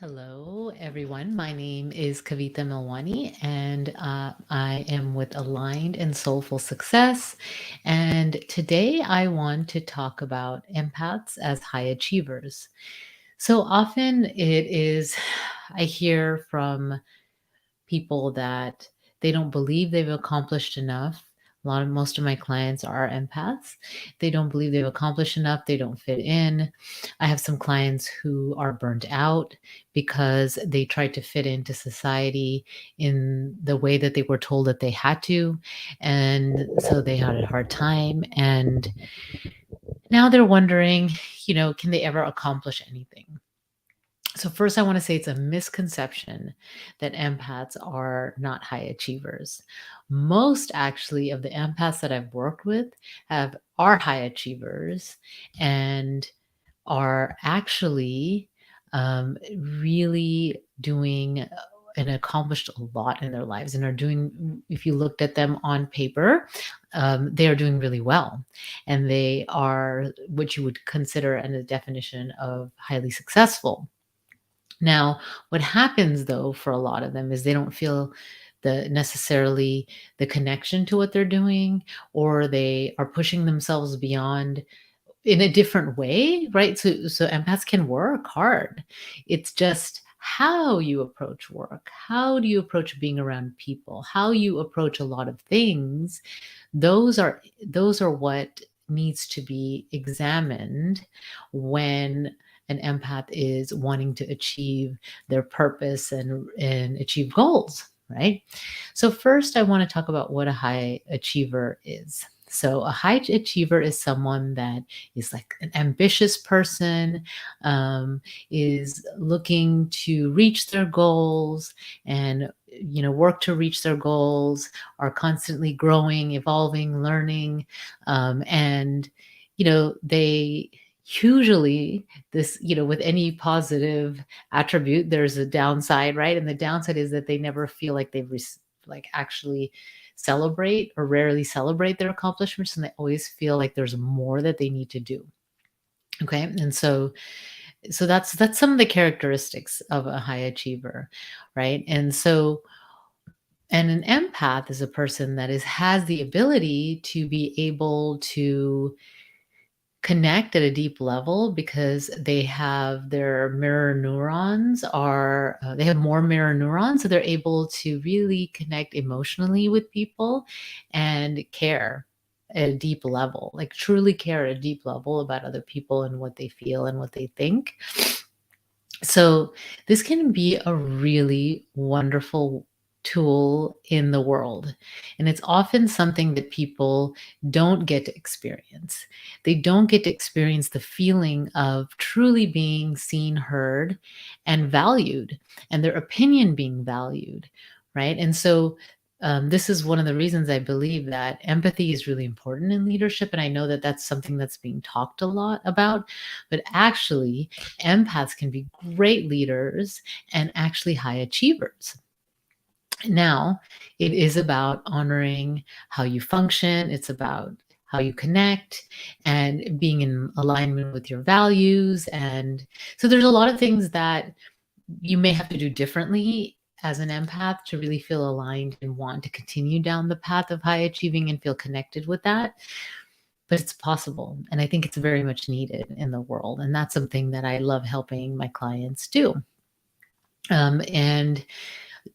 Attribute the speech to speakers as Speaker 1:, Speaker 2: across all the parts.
Speaker 1: Hello, everyone. My name is Kavita Milwani, and I am with Aligned and Soulful Success. And today I want to talk about empaths as high achievers. So often I hear from people that they don't believe they've accomplished enough. Most of my clients are empaths. They don't believe they've accomplished enough. They don't fit in. I have some clients who are burnt out because they tried to fit into society in the way that they were told that they had to. And so they had a hard time. And now they're wondering, can they ever accomplish anything? So, first, I want to say it's a misconception that empaths are not high achievers. Most actually of the empaths that I've worked with are high achievers and are actually really doing and accomplished a lot in their lives and are doing, if you looked at them on paper, they are doing really well. And they are what you would consider in a definition of highly successful. Now, what happens though for a lot of them is they don't feel necessarily the connection to what they're doing, or they are pushing themselves beyond in a different way, right? So empaths can work hard. It's just how you approach work. How do you approach being around people? How you approach a lot of things. Those are what needs to be examined when an empath is wanting to achieve their purpose and achieve goals, right? So first I want to talk about what a high achiever is. So a high achiever is someone that is like an ambitious person, is looking to reach their goals and work to reach their goals, are constantly growing, evolving, learning, and they usually this with any positive attribute there's a downside, right? And the downside is that they never feel like like actually celebrate or rarely celebrate their accomplishments, and they always feel like there's more that they need to do. Okay. And so that's some of the characteristics of a high achiever, right? And an empath is a person that has the ability to be able to connect at a deep level because they have their mirror neurons are they have more mirror neurons, so they're able to really connect emotionally with people and care at a deep level, like truly care at a deep level about other people and what they feel and what they think. So this can be a really wonderful tool in the world. And it's often something that people don't get to experience. They don't get to experience the feeling of truly being seen, heard, and valued, and their opinion being valued, right? And so this is one of the reasons I believe that empathy is really important in leadership. And I know that that's something that's being talked a lot about, but actually, empaths can be great leaders and actually high achievers. Now, it is about honoring how you function, it's about how you connect and being in alignment with your values. And so there's a lot of things that you may have to do differently as an empath to really feel aligned and want to continue down the path of high achieving and feel connected with that. But it's possible, and I think it's very much needed in the world, and that's something that I love helping my clients do. Um, and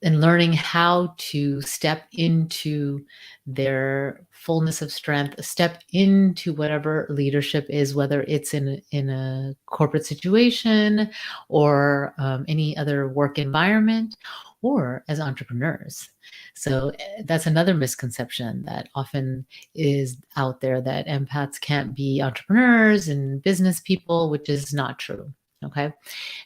Speaker 1: and learning how to step into their fullness of strength, step into whatever leadership is, whether it's in a corporate situation or any other work environment, or as entrepreneurs. So that's another misconception that often is out there, that empaths can't be entrepreneurs and business people, which is not true. Okay.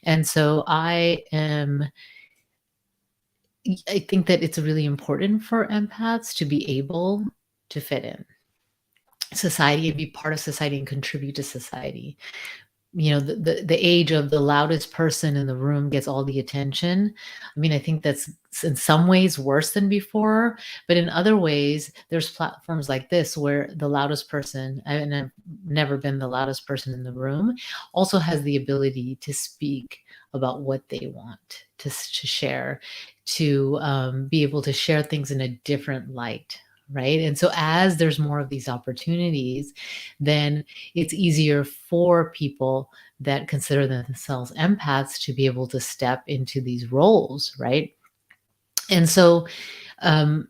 Speaker 1: And so I think that it's really important for empaths to be able to fit in society and be part of society and contribute to society. the age of the loudest person in the room gets all the attention. I mean, I think that's in some ways worse than before, but in other ways, there's platforms like this where the loudest person, and I've never been the loudest person in the room, also has the ability to speak about what they want to share, to be able to share things in a different light. Right. And so, as there's more of these opportunities, then it's easier for people that consider themselves empaths to be able to step into these roles, right? And so, um,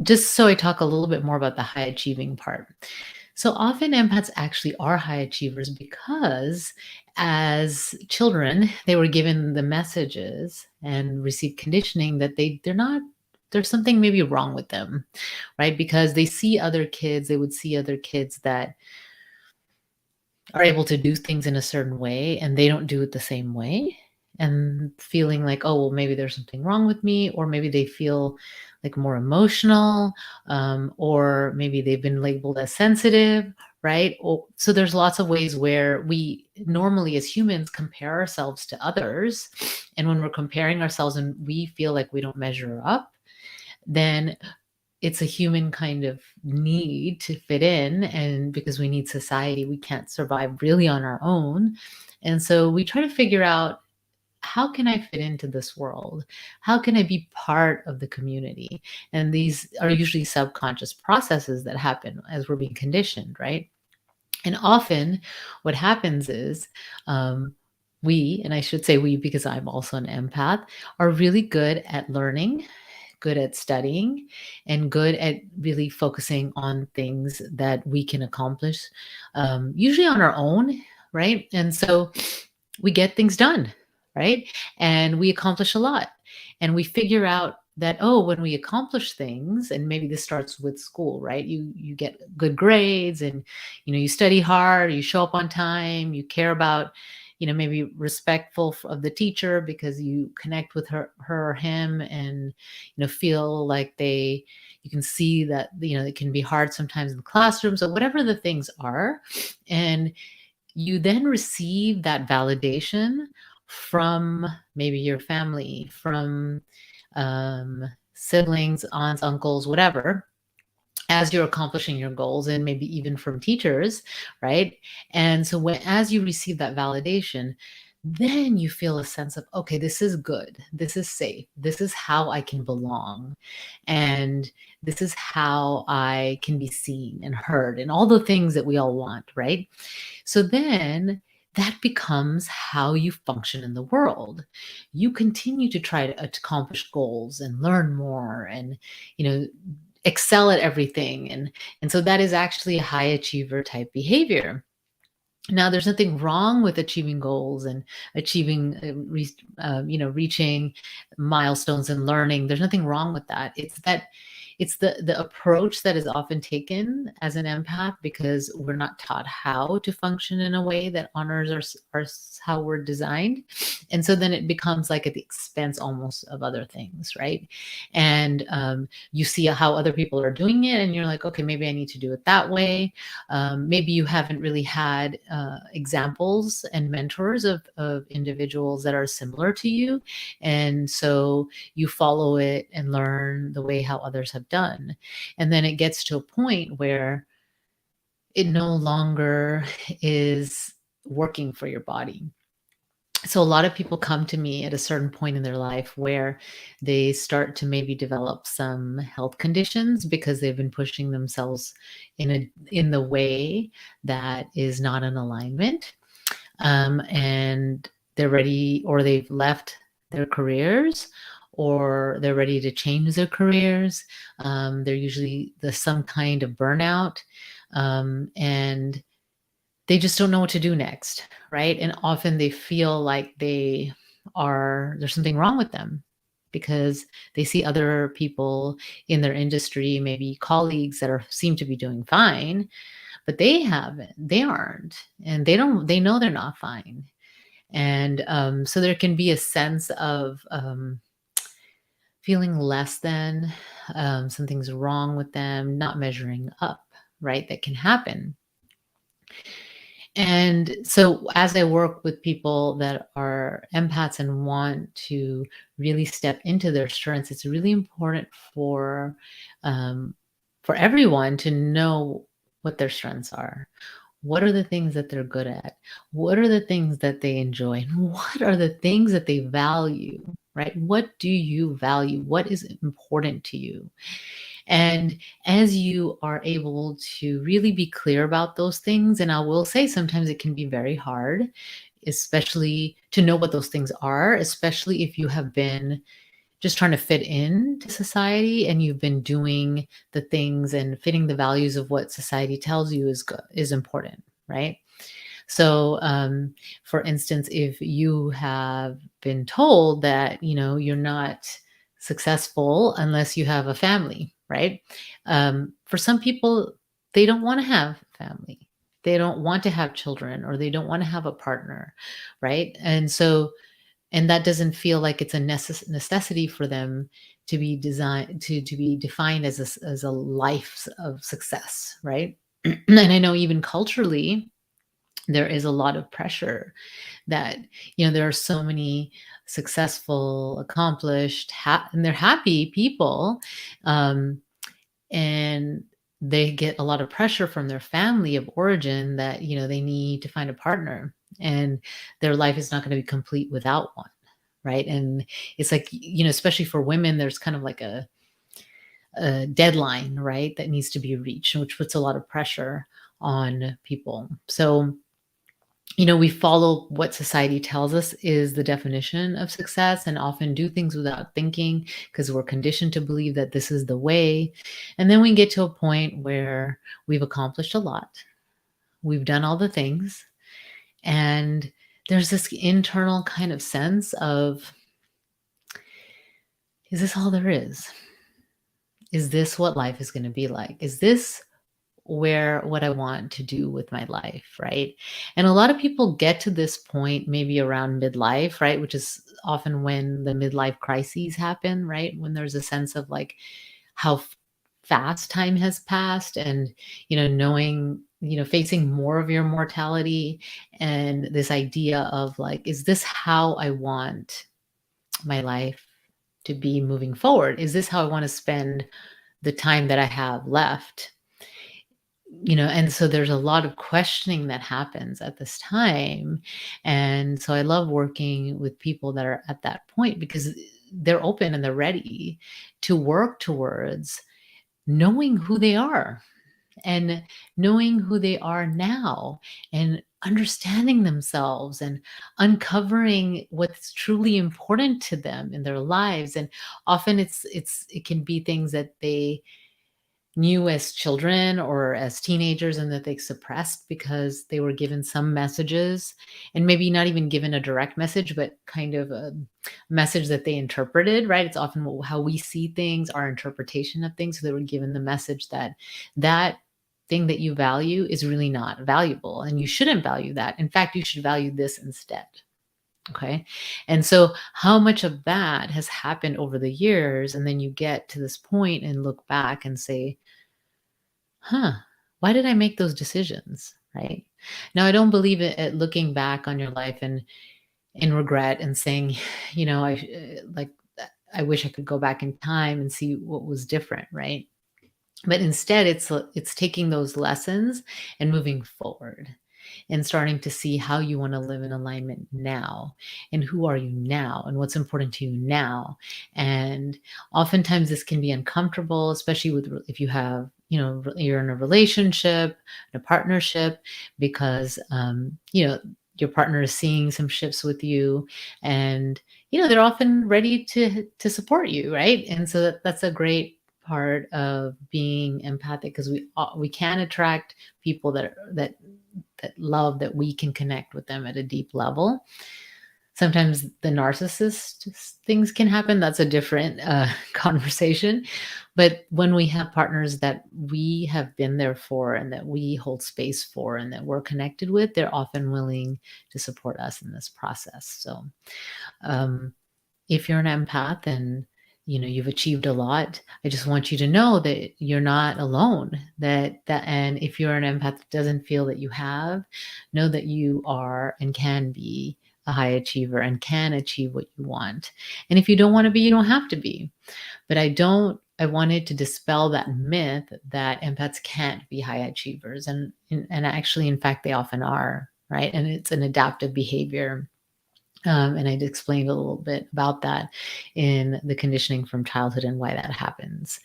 Speaker 1: just so I talk a little bit more about the high achieving part. So often empaths actually are high achievers because as children, they were given the messages and received conditioning that they're not, there's something maybe wrong with them, right? Because they would see other kids that are able to do things in a certain way and they don't do it the same way, and feeling like, oh well, maybe there's something wrong with me, or maybe they feel like more emotional, or maybe they've been labeled as sensitive, right? So there's lots of ways where we normally as humans compare ourselves to others, and when we're comparing ourselves and we feel like we don't measure up, then it's a human kind of need to fit in, and because we need society, we can't survive really on our own. And so we try to figure out, how can I fit into this world? How can I be part of the community? And these are usually subconscious processes that happen as we're being conditioned, right? And often what happens is, we, and I should say we because I'm also an empath, are really good at learning, good at studying, and good at really focusing on things that we can accomplish, usually on our own, right? And so we get things done, right? And we accomplish a lot. And we figure out that, oh, when we accomplish things, and maybe this starts with school, right? You get good grades, and you study hard, you show up on time, you care about, maybe respectful of the teacher because you connect with her or him, and feel like you can see that it can be hard sometimes in the classroom, so whatever the things are. And you then receive that validation from maybe your family, from siblings, aunts, uncles, whatever, as you're accomplishing your goals, and maybe even from teachers, right? And so as you receive that validation, then you feel a sense of, okay, this is good, this is safe, this is how I can belong, and this is how I can be seen and heard, and all the things that we all want, right? So then that becomes how you function in the world. You continue to try to accomplish goals and learn more, and you know excel at everything, and so that is actually a high achiever type behavior. Now, there's nothing wrong with achieving goals and achieving, reaching milestones and learning. There's nothing wrong with that. It's the approach that is often taken as an empath because we're not taught how to function in a way that honors how we're designed, and so then it becomes like at the expense almost of other things, right? And you see how other people are doing it, and you're like, okay, maybe I need to do it that way. Maybe you haven't really had examples and mentors of individuals that are similar to you. And so you follow it and learn the way how others have done. And then it gets to a point where it no longer is working for your body. So a lot of people come to me at a certain point in their life where they start to maybe develop some health conditions because they've been pushing themselves in the way that is not in alignment, and they're ready, or they've left their careers, or they're ready to change their careers. They're usually some kind of burnout, and they just don't know what to do next, right? And often they feel like there's something wrong with them because they see other people in their industry, maybe colleagues that seem to be doing fine, but they aren't, and they know they're not fine. And so there can be a sense of feeling less than, something's wrong with them, not measuring up, right? That can happen. And so as I work with people that are empaths and want to really step into their strengths, it's really important um, for everyone to know what their strengths are. What are the things that they're good at? What are the things that they enjoy? And what are the things that they value? Right? What do you value? What is important to you? And as you are able to really be clear about those things, and I will say sometimes it can be very hard, especially to know what those things are, especially if you have been just trying to fit in to society and you've been doing the things and fitting the values of what society tells you is important, right? So, for instance, if you have been told that, you're not successful unless you have a family, right? For some people, they don't want to have family. They don't want to have children or they don't want to have a partner, right? And that doesn't feel like it's a necessity for them to be designed to be defined as a life of success, right? And I know even culturally, there is a lot of pressure that there are so many successful, accomplished, and they're happy people, um, and they get a lot of pressure from their family of origin that they need to find a partner, and their life is not going to be complete without one, right? And it's like, especially for women, there's kind of like a deadline, right, that needs to be reached, which puts a lot of pressure on people. So we follow what society tells us is the definition of success and often do things without thinking because we're conditioned to believe that this is the way. And then we get to a point where we've accomplished a lot, we've done all the things, and there's this internal kind of sense of, is this all there is? Is this what life is going to be like? Is this where what I want to do with my life, right? And a lot of people get to this point maybe around midlife, right? Which is often when the midlife crises happen, right? When there's a sense of like how fast time has passed and, knowing, facing more of your mortality and this idea of like, is this how I want my life to be moving forward? Is this how I want to spend the time that I have left? And so there's a lot of questioning that happens at this time. And so I love working with people that are at that point because they're open and they're ready to work towards knowing who they are and knowing who they are now and understanding themselves and uncovering what's truly important to them in their lives. And often it can be things that they knew as children or as teenagers and that they suppressed because they were given some messages, and maybe not even given a direct message but kind of a message that they interpreted, right? It's often how we see things, our interpretation of things. So they were given the message that that thing that you value is really not valuable and you shouldn't value that. In fact, you should value this instead. Okay. And so, how much of that has happened over the years? And then you get to this point and look back and say, huh, why did I make those decisions? Right. Now, I don't believe it at looking back on your life and in regret and saying, like, I wish I could go back in time and see what was different. Right. But instead, it's taking those lessons and moving forward and starting to see how you want to live in alignment now and who are you now and what's important to you now. And oftentimes this can be uncomfortable, especially if you have, you're in a relationship, a partnership, because your partner is seeing some shifts with you, and they're often ready to support you, right? And so that's a great part of being empathic, because we can attract people that love, that we can connect with them at a deep level. Sometimes the narcissist things can happen. That's a different conversation. But when we have partners that we have been there for and that we hold space for and that we're connected with, they're often willing to support us in this process. So um, if you're an empath and you've achieved a lot. I just want you to know that you're not alone. And if you're an empath that doesn't feel that you have, know that you are and can be a high achiever and can achieve what you want. And if you don't want to be, you don't have to be. But I wanted to dispel that myth that empaths can't be high achievers. And actually, in fact, they often are, right? And it's an adaptive behavior. And I'd explained a little bit about that in the conditioning from childhood and why that happens.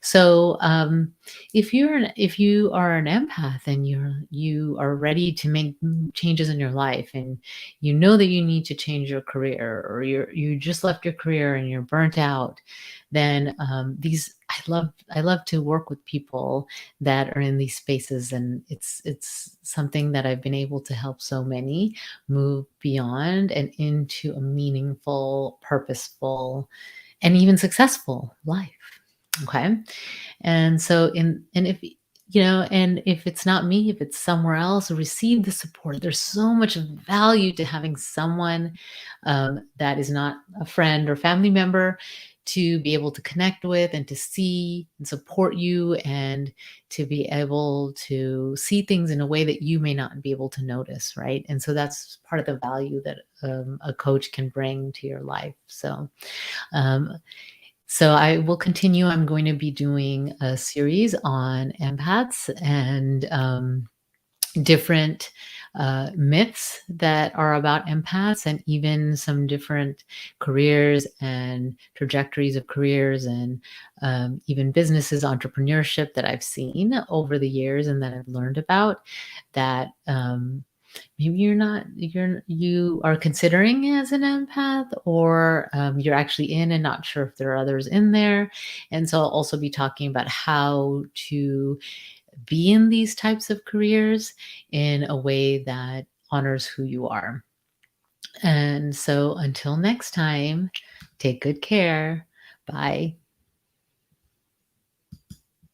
Speaker 1: So, if you are an empath and you are ready to make changes in your life, and you know that you need to change your career, or you just left your career and you're burnt out, then these I love to work with people that are in these spaces, and it's something that I've been able to help so many move beyond and into a meaningful, purposeful, and even successful life. Okay. And so and if and if it's not me, if it's somewhere else, receive the support. There's so much value to having someone that is not a friend or family member to be able to connect with and to see and support you, and to be able to see things in a way that you may not be able to notice, right? And so that's part of the value that a coach can bring to your life. Um, so I will continue. I'm going to be doing a series on empaths and different myths that are about empaths, and even some different careers and trajectories of careers, and even businesses, entrepreneurship that I've seen over the years and that I've learned about, that maybe you are considering as an empath, or you're actually in and not sure if there are others in there. And so I'll also be talking about how to be in these types of careers in a way that honors who you are. And so until next time, take good care. Bye.